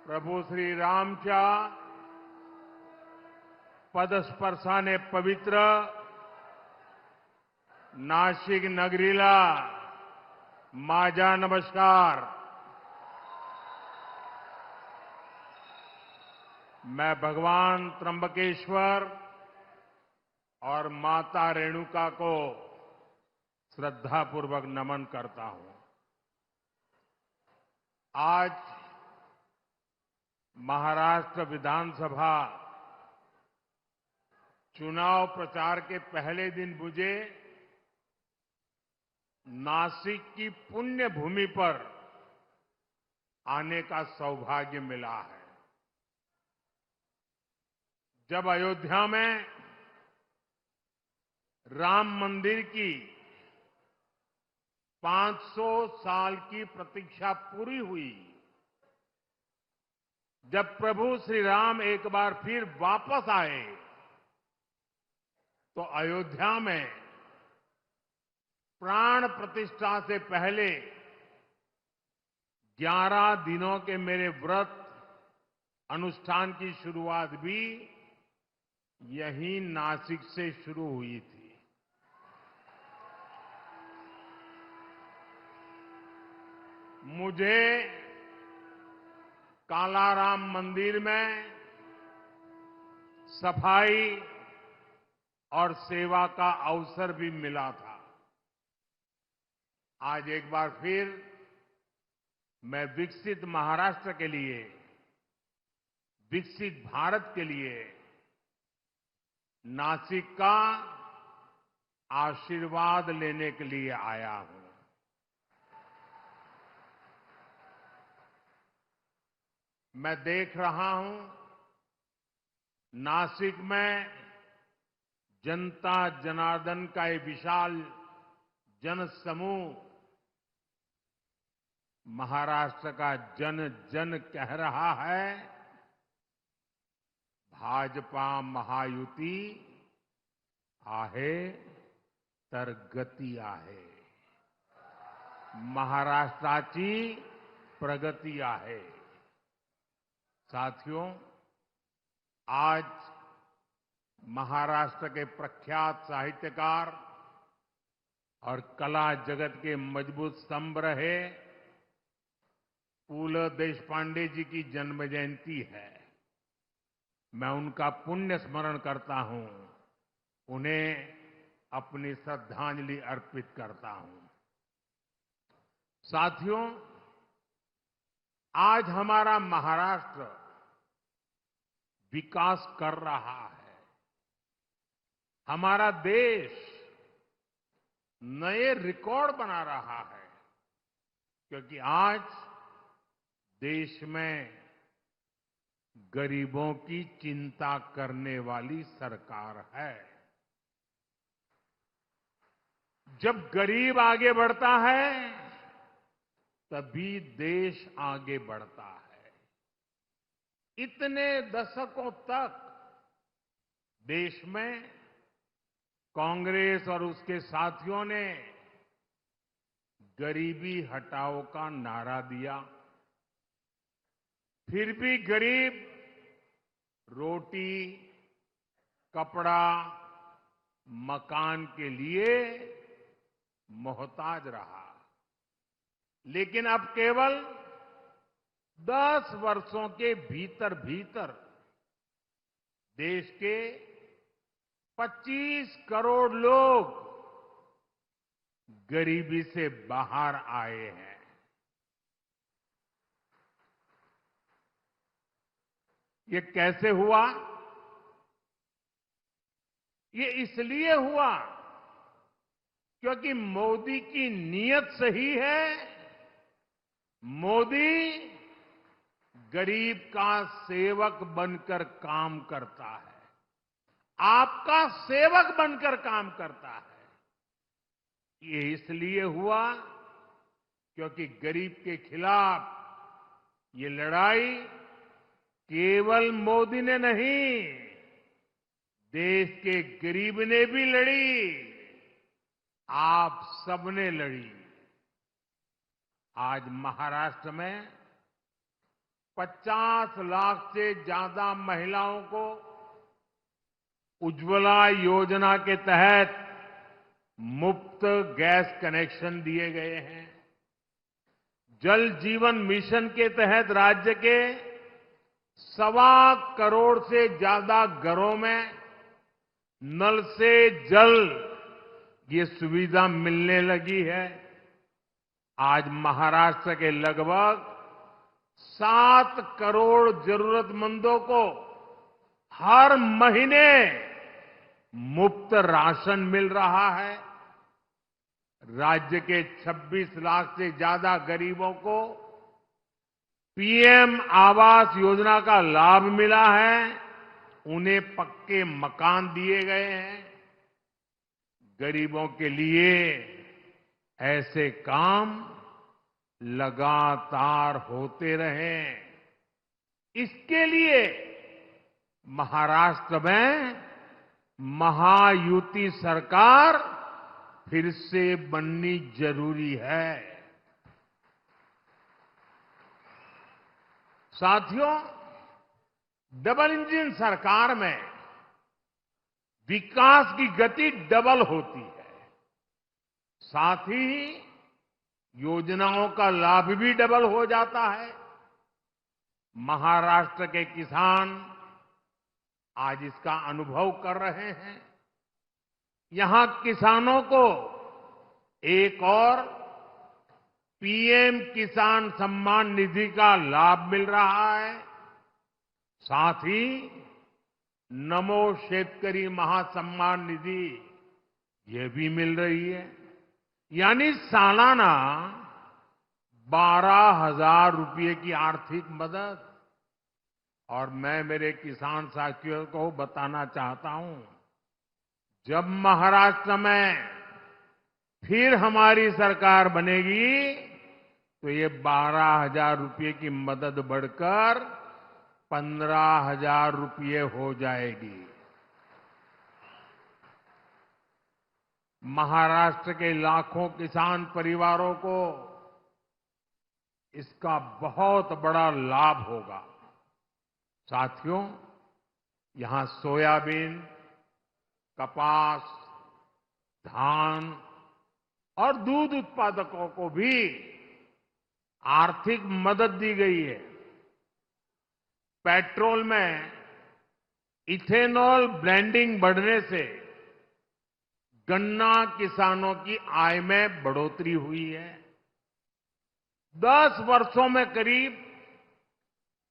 प्रभू श्री रामच्या पदस्पर्शाने पवित्र नाशिक नगरीला माझा नमस्कार। मैं भगवान त्र्यंबकेश्वर और माता रेणुका को श्रद्धापूर्वक नमन करता हूं। आज महाराष्ट्र विधानसभा चुनाव प्रचार के पहले दिन मुझे नासिक की पुण्य भूमि पर आने का सौभाग्य मिला है। जब अयोध्या में राम मंदिर की 500 साल की प्रतीक्षा पूरी हुई, जब प्रभु श्री राम एक बार फिर वापस आए, तो अयोध्या में प्राण प्रतिष्ठा से पहले 11 दिनों के मेरे व्रत अनुष्ठान की शुरुआत भी यहीं नासिक से शुरू हुई थी। मुझे कालाराम मंदिर में सफाई और सेवा का अवसर भी मिला था। आज एक बार फिर मैं विकसित महाराष्ट्र के लिए, विकसित भारत के लिए नासिक का आशीर्वाद लेने के लिए आया हूं। मैं देख रहा हूं नासिक में जनता जनार्दन का ये विशाल जनसमूह महाराष्ट्र का जन जन कह रहा है, भाजपा महायुती आहे तर गती आहे, महाराष्ट्राची प्रगती आहे। साथियों, आज महाराष्ट्र के प्रख्यात साहित्यकार और कला जगत के मजबूत स्तंभ रहे पूल देशपांडे जी की जन्म जयंती है। मैं उनका पुण्य स्मरण करता हूं, उन्हें अपनी श्रद्धांजलि अर्पित करता हूं। साथियों, आज हमारा महाराष्ट्र विकास कर रहा है। हमारा देश नए रिकॉर्ड बना रहा है, क्योंकि आज देश में गरीबों की चिंता करने वाली सरकार है। जब गरीब आगे बढ़ता है, तभी देश आगे बढ़ता है। इतने दशकों तक देश में कांग्रेस और उसके साथियों ने गरीबी हटाओ का नारा दिया, फिर भी गरीब रोटी, कपड़ा, मकान के लिए मोहताज रहा। लेकिन अब केवल 10 वर्षों के भीतर भीतर देश के 25 करोड़ लोग गरीबी से बाहर आए हैं। ये कैसे हुआ? ये इसलिए हुआ क्योंकि मोदी की नीयत सही है। मोदी गरीब का सेवक बनकर काम करता है, आपका सेवक बनकर काम करता है। ये इसलिए हुआ क्योंकि गरीब के खिलाफ ये लड़ाई केवल मोदी ने नहीं, देश के गरीब ने भी लड़ी, आप सबने लड़ी। आज महाराष्ट्र में 50 लाख से ज्यादा महिलाओं को उज्ज्वला योजना के तहत मुफ्त गैस कनेक्शन दिए गए हैं। जल जीवन मिशन के तहत राज्य के 1.25 करोड़ से ज्यादा घरों में नल से जल ये सुविधा मिलने लगी है। आज महाराष्ट्र के लगभग 7 करोड़ जरूरतमंदों को हर महीने मुफ्त राशन मिल रहा है। राज्य के 26 लाख से ज्यादा गरीबों को पीएम आवास योजना का लाभ मिला है। उन्हें पक्के मकान दिए गए हैं। गरीबों के लिए ऐसे काम लगातार होते रहें, इसके लिए महाराष्ट्र में महायुति सरकार फिर से बननी जरूरी है। साथियों, डबल इंजन सरकार में विकास की गति डबल होती है, साथ ही योजनाओं का लाभ भी डबल हो जाता है। महाराष्ट्र के किसान आज इसका अनुभव कर रहे हैं। यहां किसानों को एक और पीएम किसान सम्मान निधि का लाभ मिल रहा है। साथ ही नमो शेतकरी महासम्मान निधि ये भी मिल रही है। यानी सालाना 12,000 रुपये की आर्थिक मदद। और मैं मेरे किसान साथियों को बताना चाहता हूं, जब महाराष्ट्र में फिर हमारी सरकार बनेगी तो ये 12,000 रुपये की मदद बढ़कर 15,000 रुपये हो जाएगी। महाराष्ट्र के लाखों किसान परिवारों को इसका बहुत बड़ा लाभ होगा। साथियों, यहां सोयाबीन, कपास, धान और दूध उत्पादकों को भी आर्थिक मदद दी गई है। पेट्रोल में इथेनॉल ब्लेंडिंग बढ़ने से गन्ना किसानों की आय में बढ़ोतरी हुई है। 10 वर्षों में करीब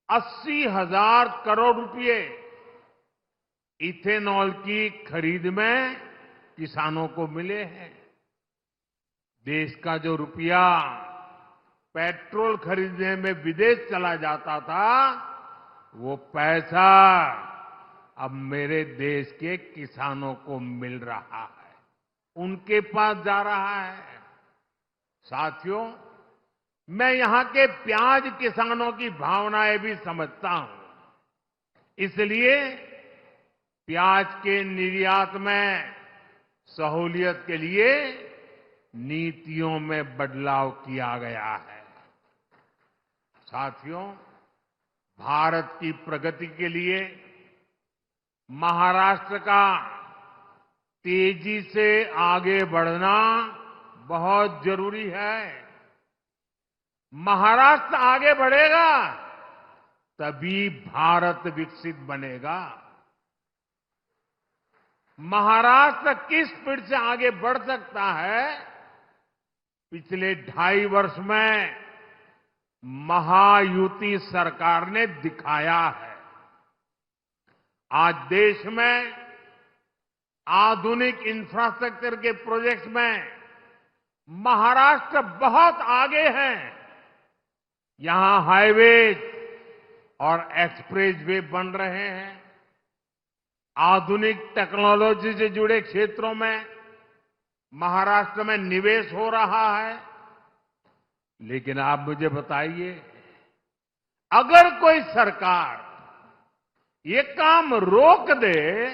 80,000 करोड़ रुपए इथेनॉल की खरीद में किसानों को मिले हैं। देश का जो रुपया पेट्रोल खरीदने में विदेश चला जाता था, वो पैसा अब मेरे देश के किसानों को मिल रहा है, उनके पास जा रहा है। साथियों, मैं यहां के प्याज किसानों की भावनाएं भी समझता हूं। इसलिए प्याज के निर्यात में सहूलियत के लिए नीतियों में बदलाव किया गया है। साथियों, भारत की प्रगति के लिए महाराष्ट्र का तेजी से आगे बढ़ना बहुत जरूरी है। महाराष्ट्र आगे बढ़ेगा तभी भारत विकसित बनेगा। महाराष्ट्र किस स्पीड से आगे बढ़ सकता है, पिछले 2.5 वर्ष में महायुति सरकार ने दिखाया है। आज देश में आधुनिक इंफ्रास्ट्रक्चर के प्रोजेक्ट्स में महाराष्ट्र बहुत आगे है। यहां हाईवेज और एक्सप्रेस वे बन रहे हैं। आधुनिक टेक्नोलॉजी से जुड़े क्षेत्रों में महाराष्ट्र में निवेश हो रहा है। लेकिन आप मुझे बताइए, अगर कोई सरकार ये काम रोक दे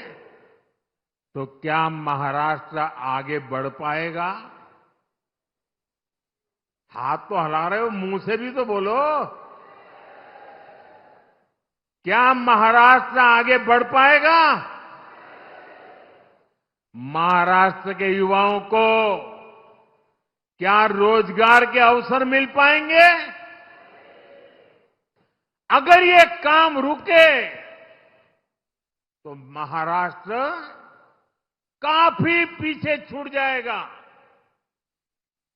तो क्या महाराष्ट्र आगे बढ़ पाएगा? हाथ तो हिला रहे हो, मुंह से भी तो बोलो। क्या महाराष्ट्र आगे बढ़ पाएगा? महाराष्ट्र के युवाओं को क्या रोजगार के अवसर मिल पाएंगे? अगर ये काम रुके तो महाराष्ट्र काफी पीछे छूट जाएगा।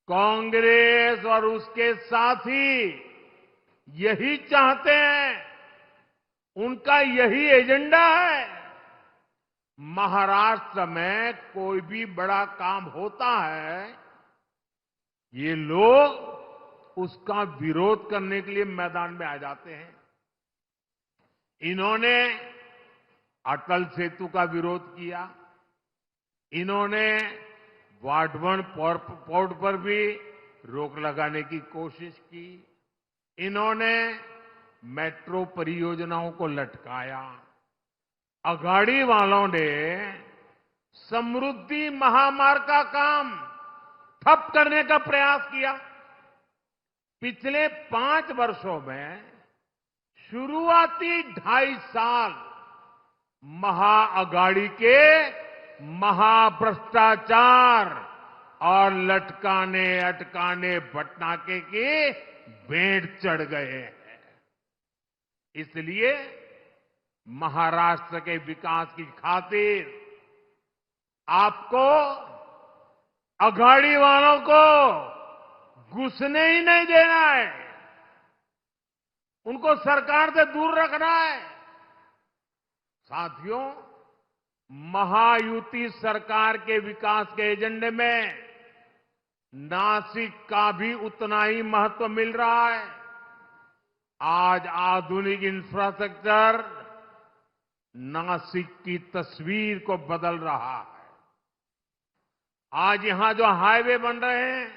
कांग्रेस और उसके साथी यही चाहते हैं, उनका यही एजेंडा है। महाराष्ट्र में कोई भी बड़ा काम होता है, ये लोग उसका विरोध करने के लिए मैदान में आ जाते हैं। इन्होंने अटल सेतु का विरोध किया, इन्होंने वाटवन पोर्ट पर भी रोक लगाने की कोशिश की, इन्होंने मेट्रो परियोजनाओं को लटकाया। अघाड़ी वालों ने समृद्धि महामार्ग का काम ठप करने का प्रयास किया। पिछले 5 वर्षों में शुरुआती 2.5 साल महाअघाड़ी के महाभ्रष्टाचार और लटकाने अटकाने भटनाके की भेंट चढ़ गए हैं। इसलिए महाराष्ट्र के विकास की खातिर आपको अघाड़ी वालों को घुसने ही नहीं देना है, उनको सरकार से दूर रखना है। साथियों, महायुति सरकार के विकास के एजेंडे में नासिक का भी उतना ही महत्व मिल रहा है। आज आधुनिक इंफ्रास्ट्रक्चर नासिक की तस्वीर को बदल रहा है। आज यहां जो हाईवे बन रहे हैं,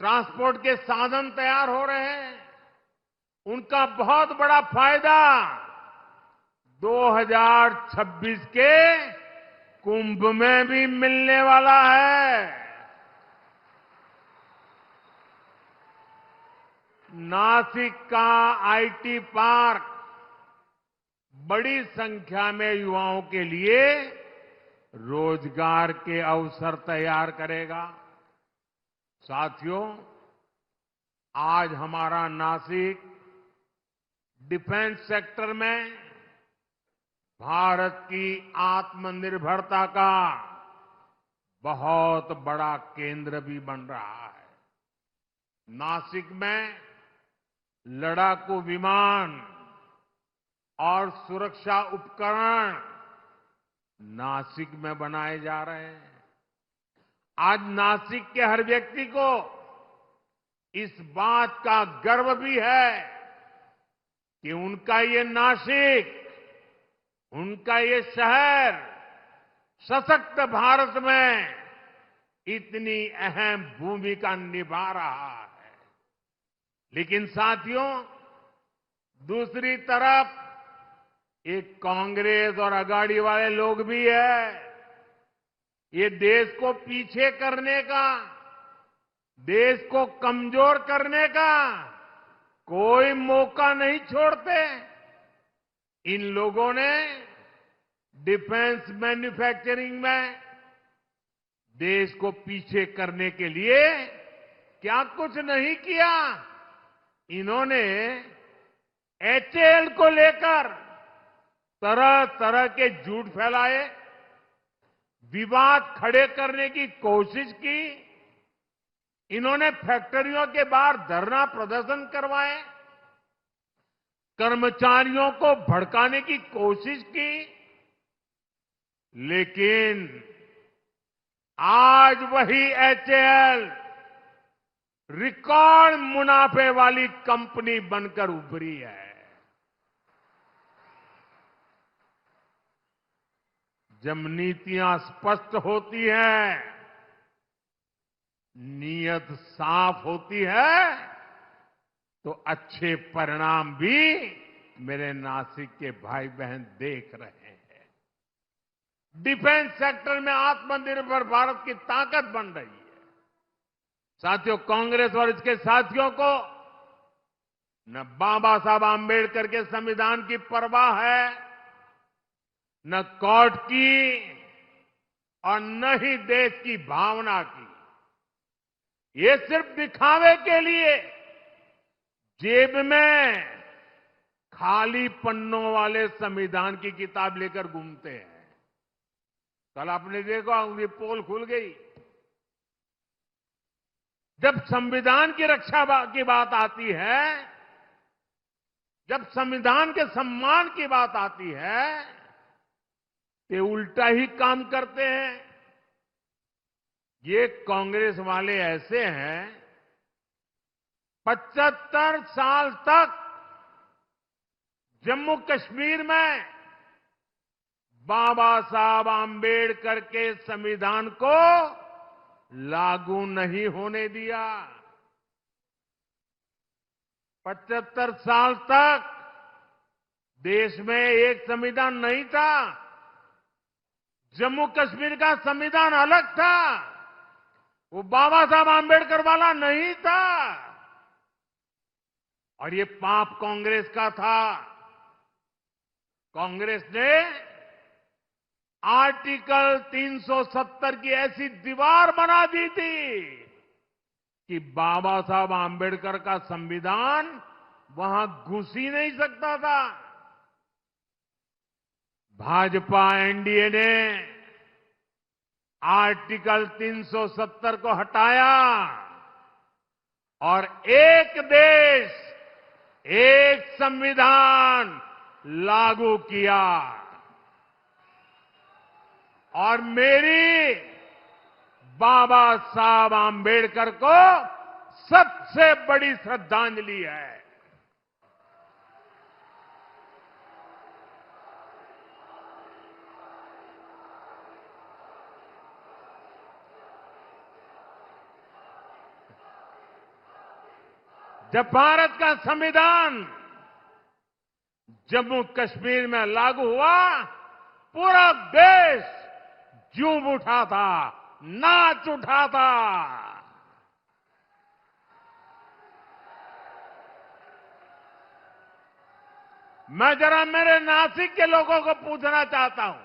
ट्रांसपोर्ट के साधन तैयार हो रहे हैं, उनका बहुत बड़ा फायदा 2026 के कुंभ में भी मिलने वाला है। नासिक का आईटी पार्क बड़ी संख्या में युवाओं के लिए रोजगार के अवसर तैयार करेगा। साथियों, आज हमारा नासिक डिफेंस सेक्टर में भारत की आत्मनिर्भरता का बहुत बड़ा केंद्र भी बन रहा है। नासिक में लड़ाकू विमान और सुरक्षा उपकरण नासिक में बनाए जा रहे हैं। आज नासिक के हर व्यक्ति को इस बात का गर्व भी है कि उनका ये नासिक, उनका ये शहर सशक्त भारत में इतनी अहम भूमिका निभा रहा है। लेकिन साथियों, दूसरी तरफ एक कांग्रेस और अघाड़ी वाले लोग भी है, ये देश को पीछे करने का, देश को कमजोर करने का कोई मौका नहीं छोड़ते। इन लोगों ने डिफेंस मैन्युफैक्चरिंग में देश को पीछे करने के लिए क्या कुछ नहीं किया। इन्होंने एचएएल को लेकर तरह तरह के झूठ फैलाए, विवाद खड़े करने की कोशिश की। इन्होंने फैक्ट्रियों के बाहर धरना प्रदर्शन करवाए, कर्मचारियों को भड़काने की कोशिश की। लेकिन आज वही एचएएल रिकॉर्ड मुनाफे वाली कंपनी बनकर उभरी है। जब नीतियां स्पष्ट होती हैं, नीयत साफ होती है, तो अच्छे परिणाम भी मेरे नासिक के भाई बहन देख रहे हैं। डिफेंस सेक्टर में आत्मनिर्भर भारत की ताकत बन रही है। साथियों, कांग्रेस और इसके साथियों को न बाबा साहब आम्बेडकर के संविधान की परवाह है, न कोर्ट की और न ही देश की भावना की। ये सिर्फ दिखावे के लिए जेब में खाली पन्नों वाले संविधान की किताब लेकर घूमते हैं। कल आपने देखा उनकी पोल खुल गई। जब संविधान की रक्षा की बात आती है, जब संविधान के सम्मान की बात आती है, ये उल्टा ही काम करते हैं। ये कांग्रेस वाले ऐसे हैं, 75 साल तक जम्मू कश्मीर में बाबा साहब आम्बेडकर के संविधान को लागू नहीं होने दिया। 75 साल तक देश में एक संविधान नहीं था। जम्मू कश्मीर का संविधान अलग था, वो बाबा साहब आम्बेडकर वाला नहीं था। और ये पाप कांग्रेस का था। कांग्रेस ने आर्टिकल 370 की ऐसी दीवार बना दी थी कि बाबा साहब आम्बेडकर का संविधान वहां घुस ही नहीं सकता था। भाजपा एनडीए ने आर्टिकल 370 को हटाया और एक देश, एक संविधान लागू किया। और मेरी बाबा साहब आम्बेडकर को सबसे बड़ी श्रद्धांजलि है। जब भारत का संविधान जम्मू कश्मीर में लागू हुआ, पूरा देश झूम उठा था, नाच उठा था। मैं जरा मेरे नासिक के लोगों को पूछना चाहता हूं।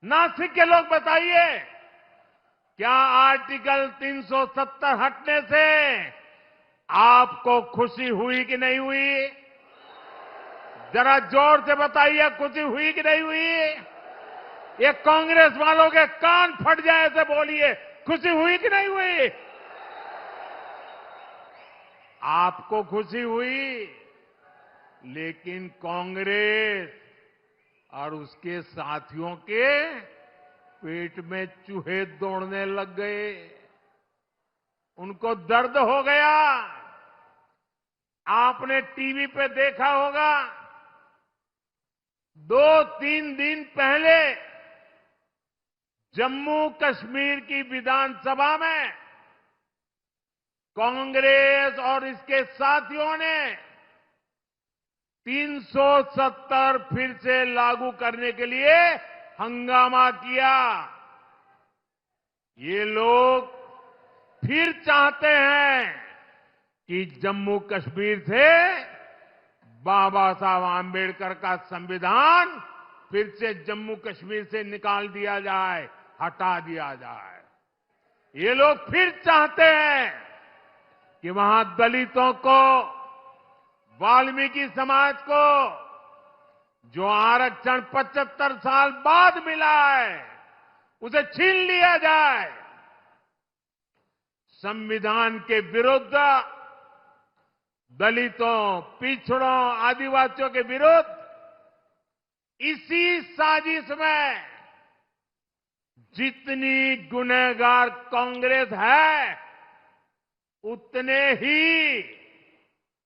नासिक के लोग बताइए, क्या आर्टिकल 370 हटने से आपको खुशी हुई कि नहीं हुई? जरा जोर से बताइए, खुशी हुई कि नहीं हुई? ये कांग्रेस वालों के कान फट जाए ऐसे बोलिए, खुशी हुई कि नहीं हुई? आपको खुशी हुई, लेकिन कांग्रेस और उसके साथियों के पेट में चूहे दौड़ने लग गए। उनको दर्द हो गया। आपने टीवी पे देखा होगा, 2-3 दिन पहले जम्मू कश्मीर की विधानसभा में कांग्रेस और इसके साथियों ने 370 फिर से लागू करने के लिए हंगामा किया। ये लोग फिर चाहते हैं कि जम्मू कश्मीर से बाबा साहब आम्बेडकर का संविधान फिर से जम्मू कश्मीर से निकाल दिया जाए, हटा दिया जाए। ये लोग फिर चाहते हैं कि वहां दलितों को, वाल्मीकि समाज को जो आरक्षण 75 साल बाद मिला है, उसे छीन लिया जाए। संविधान के विरुद्ध, दलितों, पिछड़ों, आदिवासियों के विरुद्ध इसी साजिश में जितनी गुनहगार कांग्रेस है, उतने ही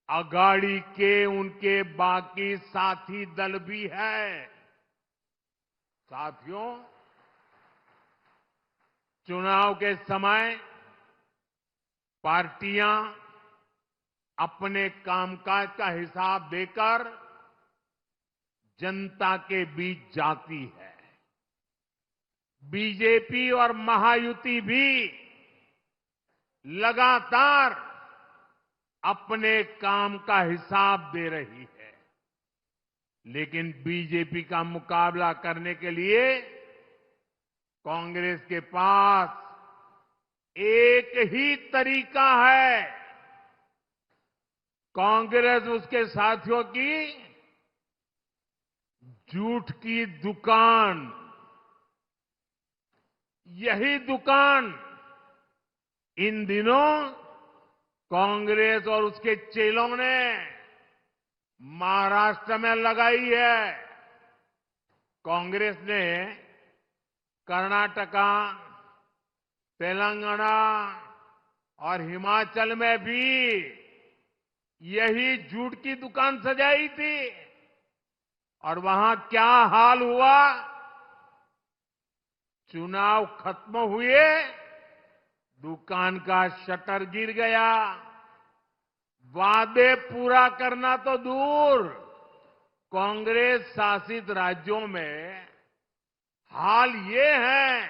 अगाड़ी के उनके बाकी साथी दल भी है। साथियों, चुनाव के समय पार्टियां अपने कामकाज का हिसाब देकर जनता के बीच जाती है। बीजेपी और महायुति भी लगातार अपने काम का हिसाब दे रही है। लेकिन बीजेपी का मुकाबला करने के लिए कांग्रेस के पास एक ही तरीका है। कांग्रेस उसके साथियों की झूठ की दुकान, यही दुकान इन दिनों कांग्रेस और उसके चेलों ने महाराष्ट्र में लगाई है। कांग्रेस ने कर्नाटका, तेलंगाना और हिमाचल में भी यही झूठ की दुकान सजाई थी। और वहां क्या हाल हुआ? चुनाव खत्म हुए, दुकान का शटर गिर गया। वादे पूरा करना तो दूर, कांग्रेस शासित राज्यों में हाल ये है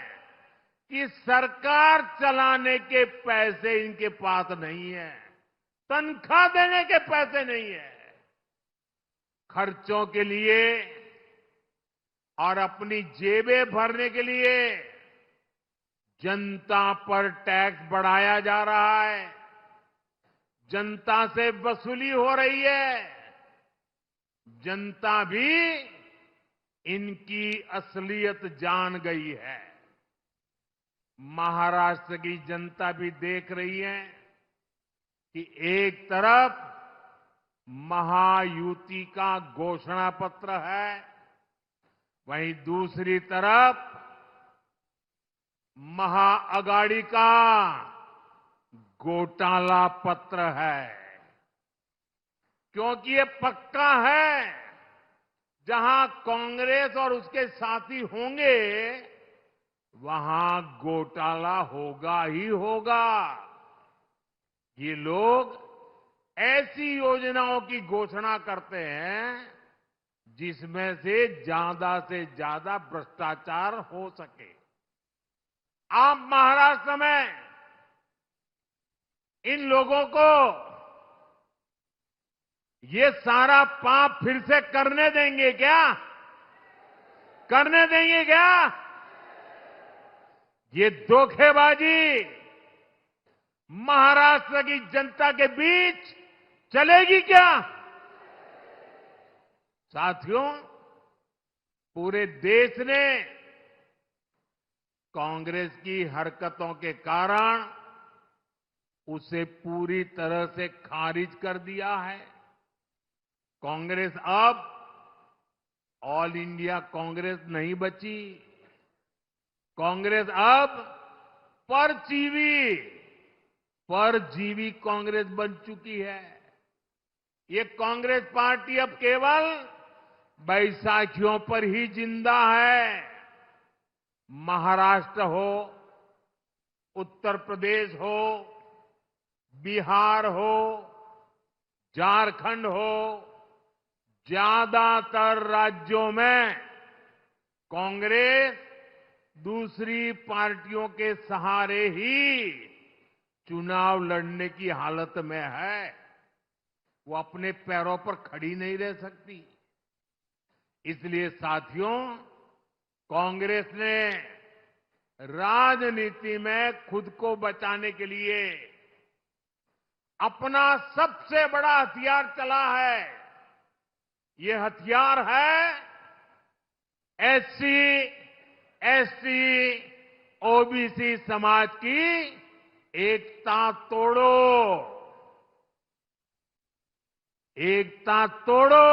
कि सरकार चलाने के पैसे इनके पास नहीं है, तनख्वाह देने के पैसे नहीं है। खर्चों के लिए और अपनी जेबें भरने के लिए जनता पर टैक्स बढ़ाया जा रहा है, जनता से वसूली हो रही है। जनता भी इनकी असलियत जान गई है। महाराष्ट्र की जनता भी देख रही है कि एक तरफ महायुति का घोषणा पत्र है, वहीं दूसरी तरफ महाअगाड़ी का घोटाला पत्र है। क्योंकि ये पक्का है, जहां कांग्रेस और उसके साथी होंगे वहां घोटाला होगा ही होगा। ये लोग ऐसी योजनाओं की घोषणा करते हैं जिसमें से ज्यादा भ्रष्टाचार हो सके। आप महाराष्ट्र में इन लोगों को ये सारा पाप फिर से करने देंगे क्या? करने देंगे क्या? ये धोखेबाजी महाराष्ट्र की जनता के बीच चलेगी क्या? साथियों, पूरे देश ने कांग्रेस की हरकतों के कारण उसे पूरी तरह से खारिज कर दिया है। कांग्रेस अब ऑल इंडिया कांग्रेस नहीं बची। कांग्रेस अब परजीवी कांग्रेस बन चुकी है। ये कांग्रेस पार्टी अब केवल बैसाखियों पर ही जिंदा है। महाराष्ट्र हो, उत्तर प्रदेश हो, बिहार हो, झारखंड हो, ज्यादातर राज्यों में कांग्रेस दूसरी पार्टियों के सहारे ही चुनाव लड़ने की हालत में है। वो अपने पैरों पर खड़ी नहीं रह सकती। इसलिए साथियों, कांग्रेस ने राजनीति में खुद को बचाने के लिए अपना सबसे बड़ा हथियार चला है। ये हथियार है एससी, एसटी, ओबीसी समाज की एकता तोड़ो। एकता तोड़ो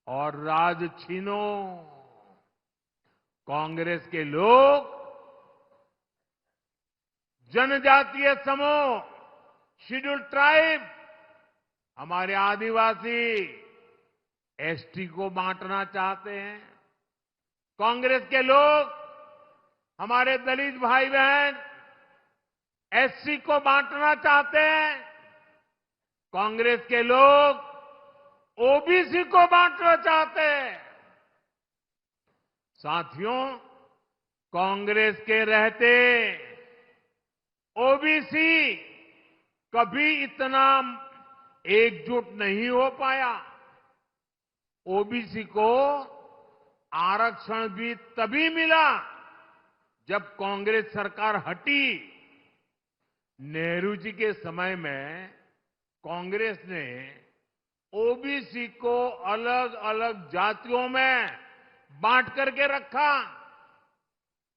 और राज छीनो। कांग्रेस के लोग जनजातीय समूह, शेड्यूल ट्राइब, हमारे आदिवासी, एसटी को बांटना चाहते हैं। कांग्रेस के लोग हमारे दलित भाई बहन एससी को बांटना चाहते हैं। कांग्रेस के लोग ओबीसी को बांटना चाहते हैं। साथियों, कांग्रेस के रहते ओबीसी कभी इतना एकजुट नहीं हो पाया। ओबीसी को आरक्षण भी तभी मिला जब कांग्रेस सरकार हटी। नेहरू जी के समय में कांग्रेस ने ओबीसी को अलग अलग जातियों में बांट करके रखा।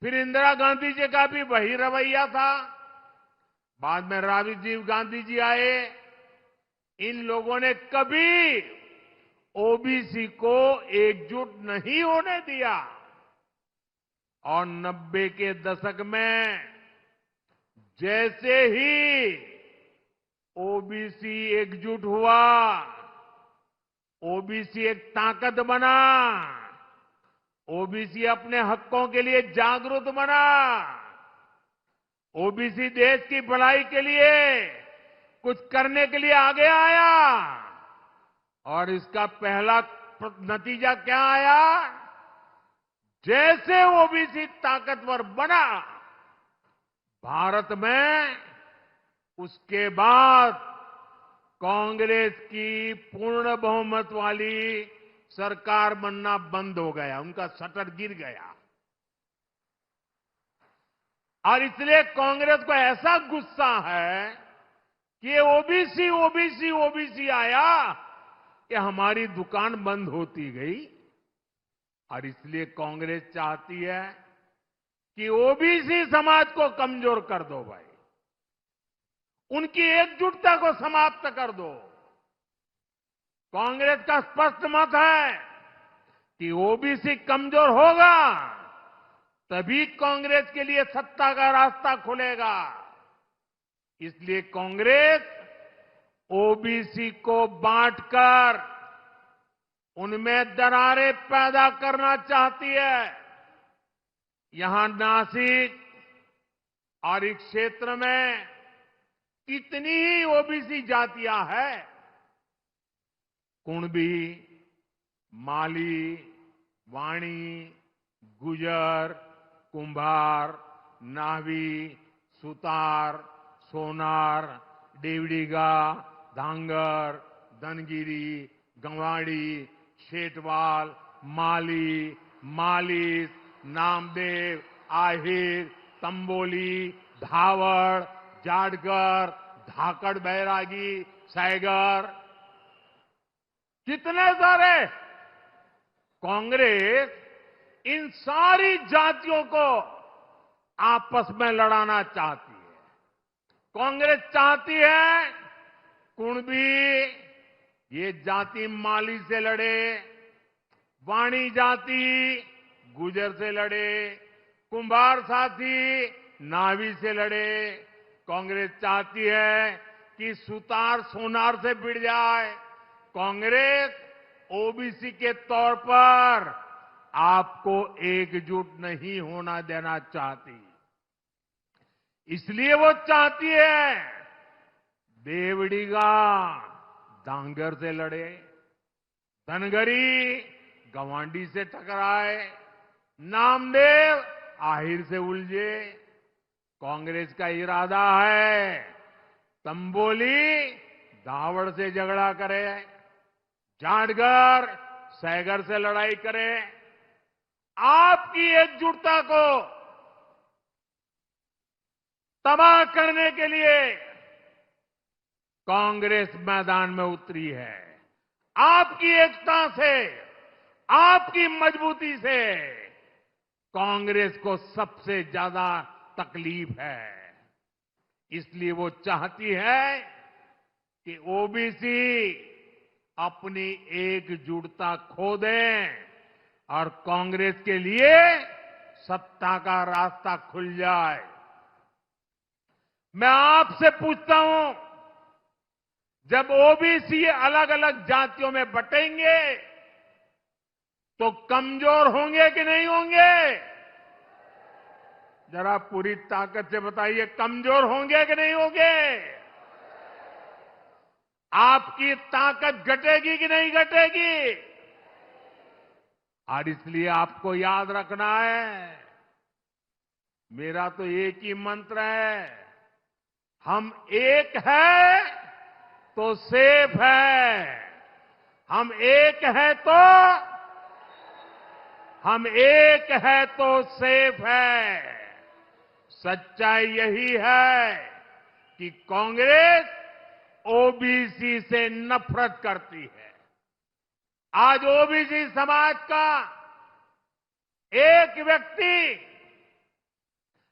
फिर इंदिरा गांधी जी का भी वही रवैया था। बाद में राजीव गांधी जी आए। इन लोगों ने कभी ओबीसी को एकजुट नहीं होने दिया। और 90 के दशक में जैसे ही ओबीसी एकजुट हुआ, ओबीसी एक ताकत बना, ओबीसी अपने हकों के लिए जागरूक बना, ओबीसी देश की भलाई के लिए कुछ करने के लिए आगे आया। और इसका पहला नतीजा क्या आया? जैसे ओबीसी ताकतवर बना भारत में, उसके बाद कांग्रेस की पूर्ण बहुमत वाली सरकार बनना बंद हो गया। उनका शटर गिर गया। और इसलिए कांग्रेस को ऐसा गुस्सा है कि ये ओबीसी ओबीसी ओबीसी आया कि हमारी दुकान बंद होती गई। और इसलिए कांग्रेस चाहती है कि ओबीसी समाज को कमजोर कर दो भाई, उनकी एकजुटता को समाप्त कर दो। कांग्रेस का स्पष्ट मत है कि ओबीसी कमजोर होगा तभी कांग्रेस के लिए सत्ता का रास्ता खुलेगा। इसलिए कांग्रेस ओबीसी को बांटकर उनमें दरारें पैदा करना चाहती है। यहां नासिक और इस क्षेत्र में कितनी ही ओबीसी जातियां हैं, कुणबी, माली, वाणी, गुजर, कुंभार, नावी, सुतार, सोनार, देवड़ीगा, धांगर, धनगिरी, गंवाड़ी, शेटवाल, माली, मालिस, नामदेव, आहिर, तंबोली, धावड़, जाटगर, धाकड़ बैरागी, सैगर, कितने सारे। कांग्रेस इन सारी जातियों को आपस में लड़ाना चाहती है। कांग्रेस चाहती है कुणबी ये जाति माली से लड़े, वाणी जाति गुजर से लड़े, कुंभार साथी नावी से लड़े। कांग्रेस चाहती है कि सुतार सोनार से भिड़ जाए। कांग्रेस ओबीसी के तौर पर आपको एकजुट नहीं होना देना चाहती। इसलिए वो चाहती है देवड़ीगा धांगर से लड़े, धनगरी गवांडी से टकराए, नामदेव आहिर से उलझे। कांग्रेस का इरादा है तंबोली दावड़ से झगड़ा करे, जाटगर सैगर से लड़ाई करे। आपकी एकजुटता को तबाह करने के लिए कांग्रेस मैदान में उतरी है। आपकी एकता से, आपकी मजबूती से कांग्रेस को सबसे ज्यादा तकलीफ है। इसलिए वो चाहती है कि ओबीसी अपनी एकजुटता खो दें और कांग्रेस के लिए सत्ता का रास्ता खुल जाए। मैं आपसे पूछता हूं, जब ओबीसी अलग अलग जातियों में बटेंगे तो कमजोर होंगे कि नहीं होंगे? जरा पूरी ताकत से बताइए, कमजोर होंगे कि नहीं होंगे? आपकी ताकत घटेगी कि नहीं घटेगी? और इसलिए आपको याद रखना है, मेरा तो एक ही मंत्र है, हम एक है तो सेफ है, हम एक है तो सेफ है। सच्चाई यही है कि कांग्रेस ओबीसी से नफरत करती है। आज ओबीसी समाज का एक व्यक्ति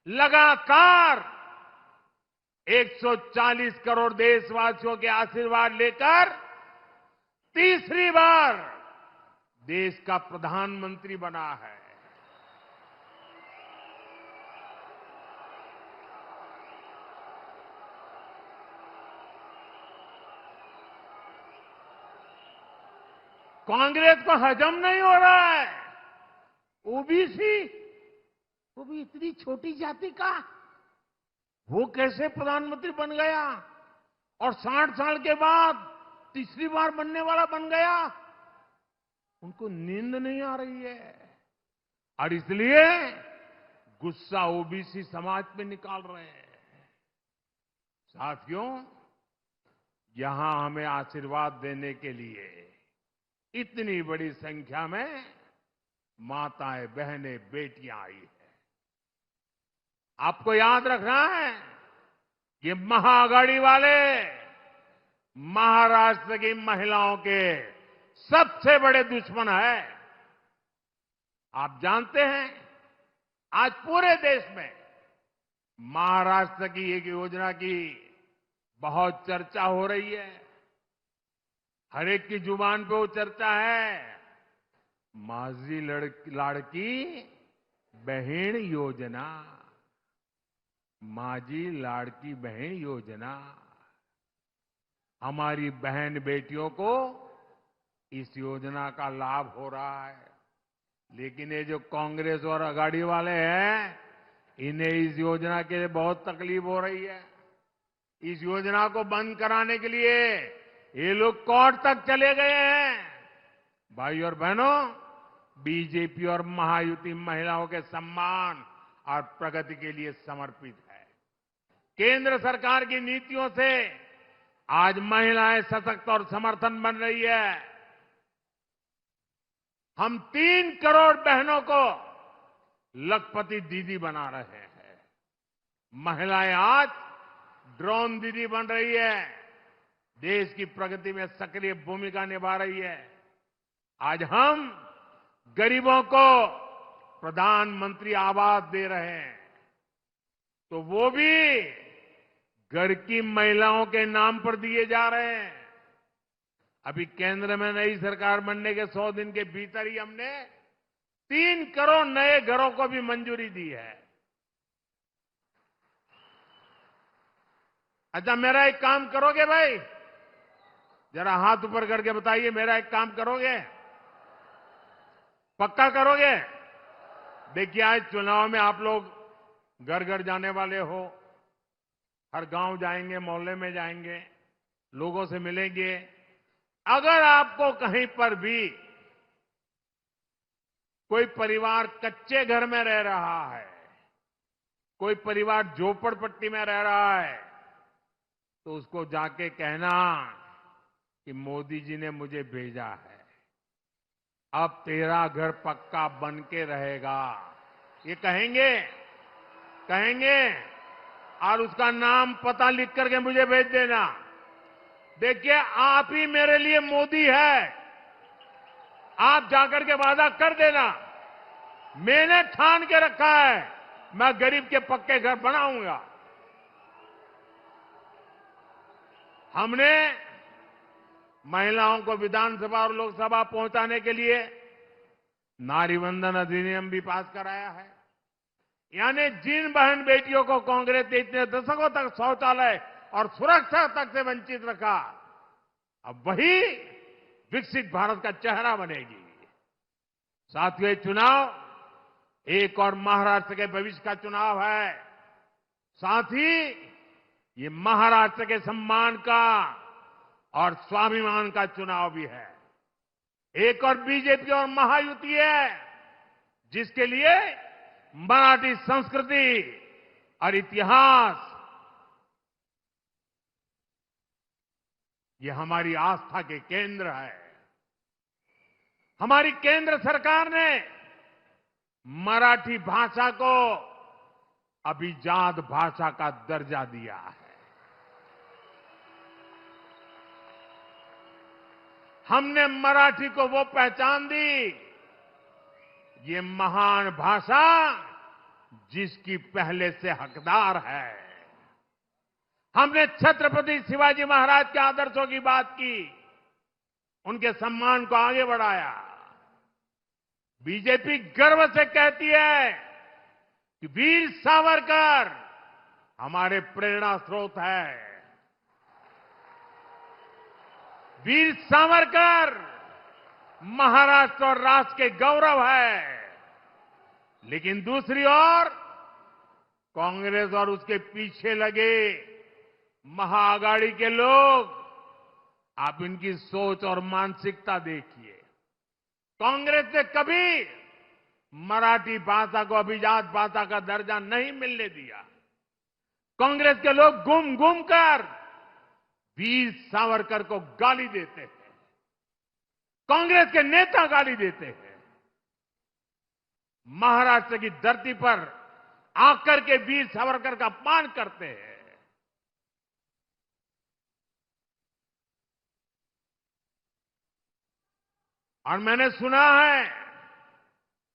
लगातार 140 करोड़ देशवासियों के आशीर्वाद लेकर तीसरी बार देश का प्रधानमंत्री बना है। कांग्रेस को हजम नहीं हो रहा है। ओबीसी, वो भी इतनी छोटी जाति का, वो कैसे प्रधानमंत्री बन गया और 60 साल के बाद तीसरी बार बनने वाला बन गया। उनको नींद नहीं आ रही है और इसलिए गुस्सा ओबीसी समाज पे निकाल रहे हैं। साथियों, यहां हमें आशीर्वाद देने के लिए इतनी बड़ी संख्या में माताएं, बहनें, बेटियां आई है। आपको याद रखना है, ये महाआघाड़ी वाले महाराष्ट्र की महिलाओं के सबसे बड़े दुश्मन है। आप जानते हैं, आज पूरे देश में महाराष्ट्र की एक योजना की बहुत चर्चा हो रही है। हर एक की जुबान पे वो चर्चा है, माझी लाड़की बहन योजना, माझी लाड़की बहन योजना। हमारी बहन बेटियों को इस योजना का लाभ हो रहा है, लेकिन ये जो कांग्रेस और अघाड़ी वाले हैं, इन्हें इस योजना के लिए बहुत तकलीफ हो रही है। इस योजना को बंद कराने के लिए ये लोग कोर्ट तक चले गए हैं। भाई और बहनों, बीजेपी और महायुति महिलाओं के सम्मान और प्रगति के लिए समर्पित है। केंद्र सरकार की नीतियों से आज महिलाएं सशक्त और समर्थन बन रही है। हम 3 करोड़ बहनों को लखपति दीदी बना रहे हैं। महिलाएं आज ड्रोन दीदी बन रही है, देश की प्रगति में सक्रिय भूमिका निभा रही है। आज हम गरीबों को प्रधानमंत्री आवास दे रहे हैं, तो वो भी घर की महिलाओं के नाम पर दिए जा रहे हैं। अभी केंद्र में नई सरकार बनने के 100 दिन के भीतर ही हमने 3 करोड़ नए घरों को भी मंजूरी दी है। अच्छा, मेरा एक काम करोगे भाई? जरा हाथ ऊपर करके बताइए, मेरा एक काम करोगे? पक्का करोगे? देखिए, आज चुनाव में आप लोग घर घर जाने वाले हो, हर गांव जाएंगे, मोहल्ले में जाएंगे, लोगों से मिलेंगे। अगर आपको कहीं पर भी कोई परिवार कच्चे घर में रह रहा है, कोई परिवार झोपड़पट्टी में रह रहा है, तो उसको जाके कहना कि मोदी जी ने मुझे भेजा है, अब तेरा घर पक्का बन के रहेगा। ये कहेंगे और उसका नाम पता लिख करके मुझे भेज देना। देखिए, आप ही मेरे लिए मोदी है। आप जाकर के वादा कर देना, मैंने ठान के रखा है, मैं गरीब के पक्के घर बनाऊंगा। हमने महिलाओं को विधानसभा और लोकसभा पहुंचाने के लिए नारी वंदन अधिनियम भी पास कराया है। यानी जिन बहन बेटियों को कांग्रेस ने इतने दशकों तक शौचालय और सुरक्षा तक से वंचित रखा, अब वही विकसित भारत का चेहरा बनेगी। साथियों, चुनाव एक और महाराष्ट्र के भविष्य का चुनाव है, साथ ही ये महाराष्ट्र के सम्मान का और स्वाभिमान का चुनाव भी है। एक और बीजेपी और महायुति है, जिसके लिए मराठी संस्कृति और इतिहास ये हमारी आस्था के केंद्र है। हमारी केंद्र सरकार ने मराठी भाषा को अभिजात भाषा का दर्जा दिया है। हमने मराठी को वो पहचान दी, ये महान भाषा जिसकी पहले से हकदार है। हमने छत्रपति शिवाजी महाराज के आदर्शों की बात की, उनके सम्मान को आगे बढ़ाया। बीजेपी गर्व से कहती है कि वीर सावरकर हमारे प्रेरणा स्रोत है। वीर सावरकर महाराष्ट्र और राष्ट्र के गौरव है। लेकिन दूसरी ओर कांग्रेस और उसके पीछे लगे महाआघाड़ी के लोग, आप इनकी सोच और मानसिकता देखिए। कांग्रेस ने कभी मराठी भाषा को अभिजात भाषा का दर्जा नहीं मिलने दिया। कांग्रेस के लोग घूम घूम कर वीर सावरकर को गाली देते हैं। कांग्रेस के नेता गाली देते हैं। महाराष्ट्र की धरती पर आकर के वीर सावरकर का अपमान करते हैं। और मैंने सुना है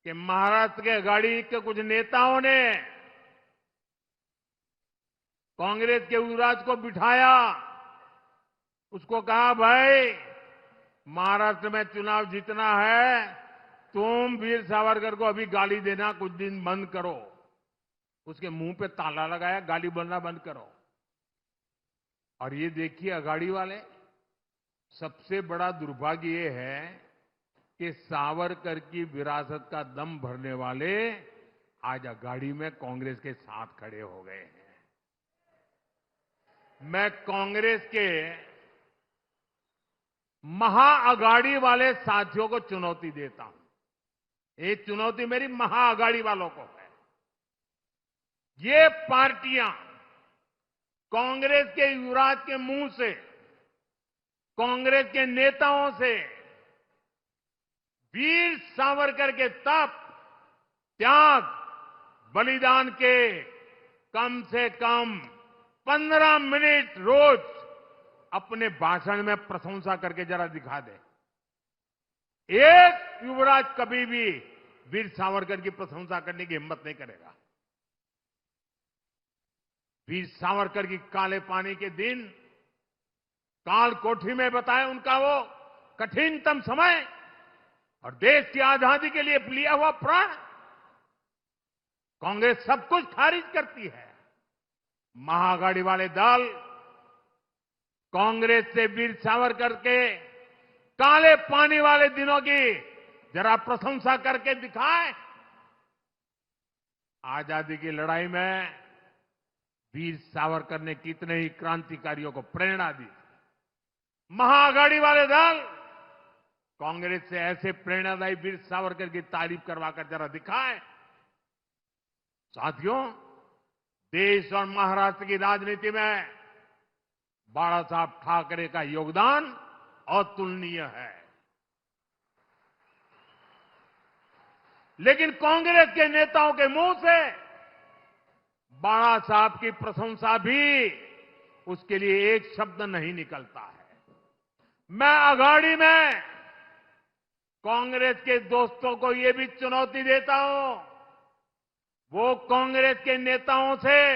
कि महाराष्ट्र के आघाड़ी के कुछ नेताओं ने कांग्रेस के युवराज को बिठाया, उसको कहा, भाई महाराष्ट्र में चुनाव जीतना है, तुम वीर सावरकर को अभी गाली देना कुछ दिन बंद करो। उसके मुंह पे ताला लगाया, गाली बोलना बंद करो। और ये देखिए आघाड़ी वाले, सबसे बड़ा दुर्भाग्य ये है कि सावरकर की विरासत का दम भरने वाले आज आघाड़ी में कांग्रेस के साथ खड़े हो गए हैं। मैं कांग्रेस के महाआघाड़ी वाले साथियों को चुनौती देता हूं। ये चुनौती मेरी महाआघाड़ी वालों को है। ये पार्टियां कांग्रेस के युवराज के मुंह से, कांग्रेस के नेताओं से वीर सावरकर के तप, त्याग, बलिदान के कम से कम 15 मिनट रोज अपने भाषण में प्रशंसा करके जरा दिखा दे। एक युवराज कभी भी वीर सावरकर की प्रशंसा करने की हिम्मत नहीं करेगा। वीर सावरकर की काले पानी के दिन, काल कोठी में बताए उनका वो कठिनतम समय और देश की आजादी के लिए लिया हुआ प्राण। कांग्रेस सब कुछ खारिज करती है। महाआघाड़ी वाले दल कांग्रेस से वीर सावरकर के काले पानी वाले दिनों की जरा प्रशंसा करके दिखाए। आजादी की लड़ाई में वीर सावरकर ने कितने ही क्रांतिकारियों को प्रेरणा दी। महाआघाड़ी वाले दल कांग्रेस से ऐसे प्रेरणादायी वीर सावरकर की तारीफ करवाकर जरा दिखाए। साथियों, देश और महाराष्ट्र की राजनीति में बाला साहब ठाकरे का योगदान अतुलनीय है। लेकिन कांग्रेस के नेताओं के मुंह से बाला साहब की प्रशंसा भी, उसके लिए एक शब्द नहीं निकलता है। मैं आघाड़ी में कांग्रेस के दोस्तों को यह भी चुनौती देता हूं, वो कांग्रेस के नेताओं से,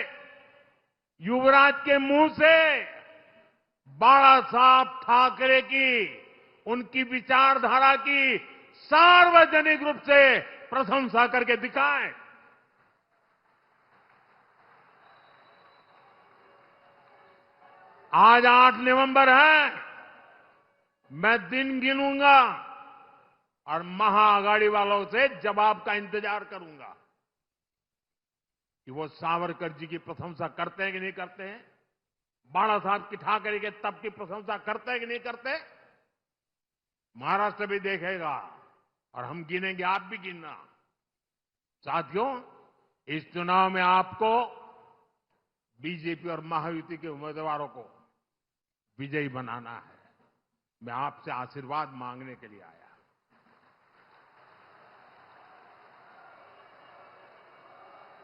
युवराज के मुंह से बाला साहब ठाकरे की, उनकी विचारधारा की सार्वजनिक रूप से प्रशंसा करके दिखाएं। आज 8 नवंबर है, मैं दिन गिनूंगा और महाआघाड़ी वालों से जवाब का इंतजार करूंगा कि वो सावरकर जी की प्रशंसा करते हैं कि नहीं करते हैं, बाला साहब की ठाकरे के तप की प्रशंसा करते हैं कि नहीं करते। महाराष्ट्र भी देखेगा और हम गिनेंगे, आप भी गिनना। साथियों, इस चुनाव में आपको बीजेपी और महायुति के उम्मीदवारों को विजयी बनाना है। मैं आपसे आशीर्वाद मांगने के लिए आया।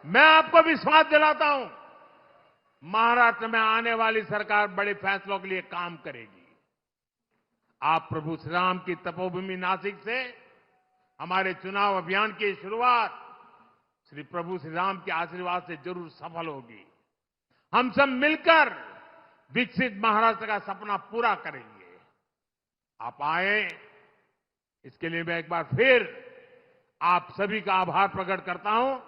मैं आपको विश्वास दिलाता हूं, महाराष्ट्र में आने वाली सरकार बड़े फैसलों के लिए काम करेगी। आप प्रभु श्री राम की तपोभूमि नासिक से हमारे चुनाव अभियान की शुरुआत श्री प्रभु श्री राम के आशीर्वाद से जरूर सफल होगी। हम सब मिलकर विकसित महाराष्ट्र का सपना पूरा करेंगे। आप आए, इसके लिए मैं एक बार फिर आप सभी का आभार प्रकट करता हूं।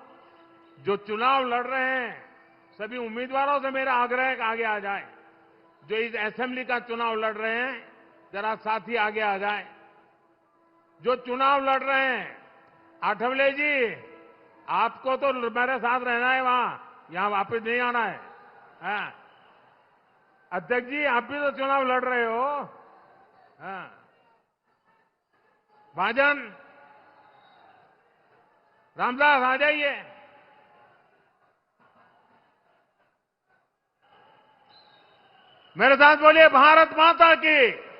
जो चुनाव लड़ रहे हैं, सभी उम्मीदवारों से मेरा आग्रह है कि आगे आ जाए। जो इस असेंबली का चुनाव लड़ रहे हैं, जरा साथी आगे आ जाए। जो चुनाव लड़ रहे हैं, आठवले जी, आपको तो मेरे साथ रहना है, वहां यहां वापस नहीं आना है। हाँ। अध्यक्ष जी, आप भी तो चुनाव लड़ रहे हो। हाँ। भाजन, रामदास आ जाइए। मेरे साथ बोलिए, भारत माता की।